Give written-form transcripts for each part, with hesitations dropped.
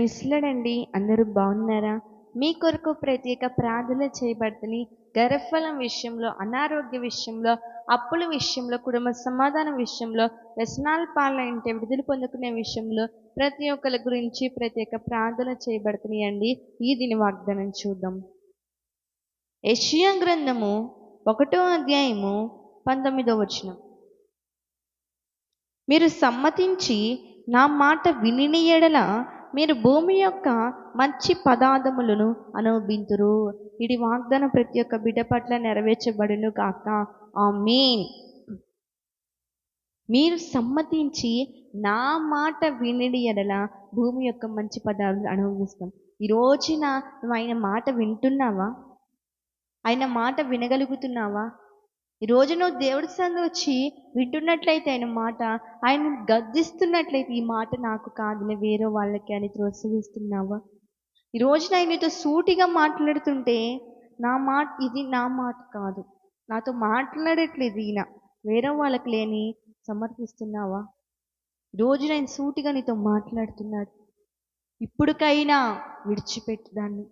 ప్రైస్లాడండి. అందరూ బాగున్నారా? మీ కొరకు ప్రత్యేక ప్రార్థన చేయబడుతుంది. గర్భఫలం విషయంలో, అనారోగ్య విషయంలో, అప్పుల విషయంలో, కుటుంబ సమాధానం విషయంలో, వ్యసనాల పాలైంటే విడుదల పొందుకునే విషయంలో ప్రతి ఒక్కరి గురించి ప్రత్యేక ప్రార్థన చేయబడుతున్నాయండి. ఈ దిన వాగ్దానం చూద్దాం. యెషయా గ్రంథము 1వ అధ్యాయము 19వ వచనం. మీరు సమ్మతించి నా మాట వినిన యెడల మీరు భూమి యొక్క మంచి పదార్థములను అనుభవింతురు. ఇది వాగ్దానం ప్రతి ఒక్క బిడ్డ పట్ల నెరవేర్చబడును కాక. ఆమేన్. మీరు సమ్మతించి నా మాట వినిన యెడల భూమి యొక్క మంచి పదార్థాలు అనుభవిస్తాం. ఈ రోజున నువ్వు ఆయన మాట వింటున్నావా? ఆయన మాట వినగలుగుతున్నావా? ఈరోజు నువ్వు దేవుడి సన్నిధికి వచ్చి వింటున్నట్లయితే ఆయన మాట, ఆయన గద్దిస్తున్నట్లయితే ఈ మాట నాకు కాదులే వేరే వాళ్ళకి అని త్రోసిస్తున్నావా? ఈరోజు ఆయన నీతో సూటిగా మాట్లాడుతుంటే ఇది నా మాట కాదు, నాతో మాట్లాడట్లేదు ఈయన, వేరే వాళ్ళకి లేని సమర్థిస్తున్నావా? ఈరోజు ఆయన సూటిగా నీతో మాట్లాడుతున్నాడు. ఇప్పటికైనా విడిచిపెట్టు దాన్ని.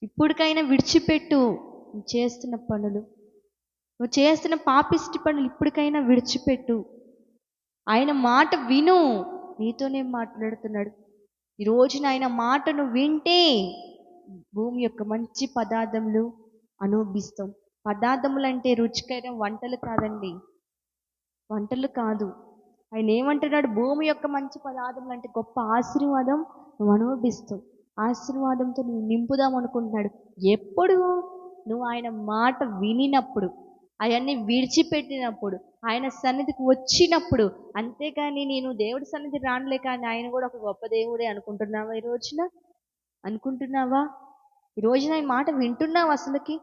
ఇప్పటికైనా విడిచిపెట్టు నువ్వు చేస్తున్న పనులు, నువ్వు చేస్తున్న పాపిష్టి పనులు ఇప్పటికైనా విడిచిపెట్టు. ఆయన మాట విను. నీతోనే మాట్లాడుతున్నాడు. ఈ రోజున ఆయన మాటను వింటే భూమి యొక్క మంచి పదార్థములు అనుభవిస్తాం. పదార్థములు అంటే రుచికరం వంటలు కాదండి, వంటలు కాదు. ఆయన ఏమంటున్నాడు? భూమి యొక్క మంచి పదార్థములు అంటే గొప్ప ఆశీర్వాదం నువ్వు అనుభవిస్తావు. ఆశీర్వాదంతో నువ్వు నింపుదాం అనుకుంటున్నాడు. ఎప్పుడు? నువ్వు ఆయన మాట వినినప్పుడు, అవన్నీ విడిచిపెట్టినప్పుడు, ఆయన సన్నిధికి వచ్చినప్పుడు. అంతేకాని నేను దేవుడి సన్నిధి రానులే కానీ ఆయన కూడా ఒక గొప్ప దేవుడే అనుకుంటున్నావా? ఈ రోజున అనుకుంటున్నావా? ఈ రోజున ఈ మాట వింటున్నావా? అసలుకి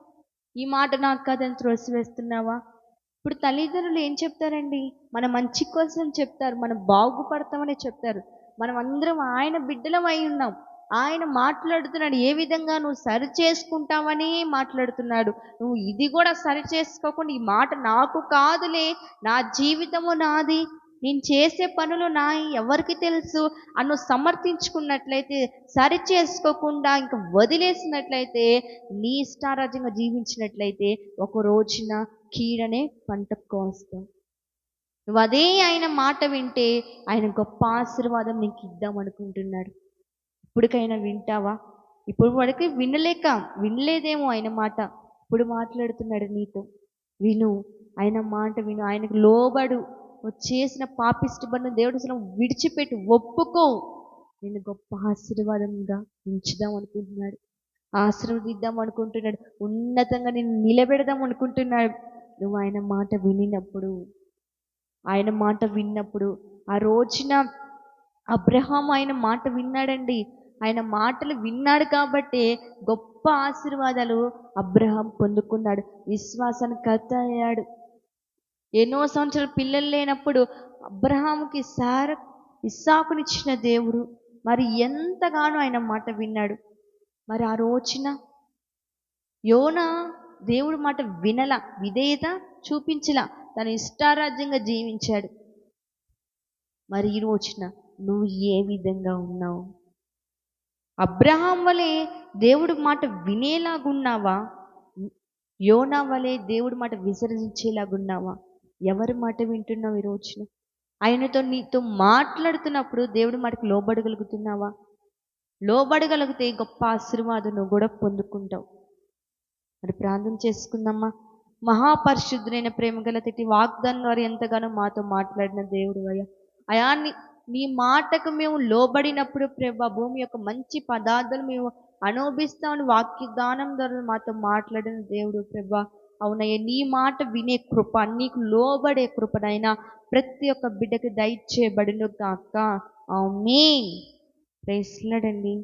ఈ మాట నాకు కాదని త్రోసివేస్తున్నావా? ఇప్పుడు తల్లిదండ్రులు ఏం చెప్తారండి? మన మంచి కోసం చెప్తారు, మనం బాగుపడతామని చెప్తారు. మనం అందరం ఆయన బిడ్డలం అయి ఉన్నాం. ఆయన మాట్లాడుతున్నాడు. ఏ విధంగా నువ్వు సరి చేసుకుంటావని మాట్లాడుతున్నాడు. నువ్వు ఇది కూడా సరి చేసుకోకుండా ఈ మాట నాకు కాదులే, నా జీవితము నాది, నేను చేసే పనులు నా ఎవరికి తెలుసు అను సమర్థించుకున్నట్లయితే, సరి చేసుకోకుండా ఇంకా వదిలేసినట్లయితే, నీ ఇష్టారాజ్యంగా జీవించినట్లయితే ఒక రోజున కీడనే పంటకు కోస్తావు. నువ్వు అదే ఆయన మాట వింటే ఆయన గొప్ప ఆశీర్వాదం నీకు ఇద్దాం అనుకుంటున్నాడు. ఇప్పటికైనా వింటావా? ఇప్పుడు వరకు వినలేదేమో ఆయన మాట. ఇప్పుడు మాట్లాడుతున్నాడు నీతో. విను, ఆయన మాట విను, ఆయనకు లోబడు. నువ్వు చేసిన పాపిష్టి పనులు దేవుడి సన్నిధిలో విడిచిపెట్టి ఒప్పుకో. నేను గొప్ప ఆశీర్వాదంగా ఉంచుదాం అనుకుంటున్నాడు, ఆశీర్వదిద్దాం అనుకుంటున్నాడు, ఉన్నతంగా నేను నిలబెడదాం అనుకుంటున్నాడు. నువ్వు ఆయన మాట విన్నప్పుడు, ఆయన మాట విన్నప్పుడు, ఆ రోజున అబ్రహాము ఆయన మాట విన్నాడండి. ఆయన మాటలు విన్నాడు కాబట్టి గొప్ప ఆశీర్వాదాలు అబ్రహాం పొందుకున్నాడు. విశ్వాసానికి కర్త అయ్యాడు. ఎన్నో సంవత్సరాలు పిల్లలు లేనప్పుడు అబ్రహాముకి ఇస్సాకునిచ్చిన దేవుడు మరి ఎంతగానో ఆయన మాట విన్నాడు. మరి ఆ రోజున యోనా దేవుడి మాట వినల, విధేయత చూపించలా, తన ఇష్టారాజ్యంగా జీవించాడు. మరి ఈ రోజున నువ్వు ఏ విధంగా ఉన్నావు? అబ్రహాం వలె దేవుడి మాట వినేలాగున్నావా? యోనా వలె దేవుడి మాట విసర్జించేలాగున్నావా? ఎవరి మాట వింటున్నావు ఈ రోజున? ఆయనతో నీతో మాట్లాడుతున్నప్పుడు దేవుడి మాటకు లోబడగలుగుతున్నావా? లోబడగలిగితే గొప్ప ఆశీర్వాదం నువ్వు కూడా పొందుకుంటావు. మరి ప్రార్థన చేసుకుందామా? మహాపరిశుద్ధులైన ప్రేమగల తిట్టి వాగ్దానం వారు ఎంతగానో మాతో మాట్లాడిన దేవుడు అయా, నీ మాటకు మేము లోబడినప్పుడు ప్రభా భూమి యొక్క మంచి పదార్థాలు మేము అనుభవిస్తామని వాక్యదానం ద్వారా మాతో మాట్లాడిన దేవుడు ప్రభా. అవునయ్య, నీ మాట వినే కృప, నీకు లోబడే కృపనైనా ప్రతి ఒక్క బిడ్డకి దయచేయబడును కాక. ఆమేన్. ప్రైజ్ లార్డ్ అండి.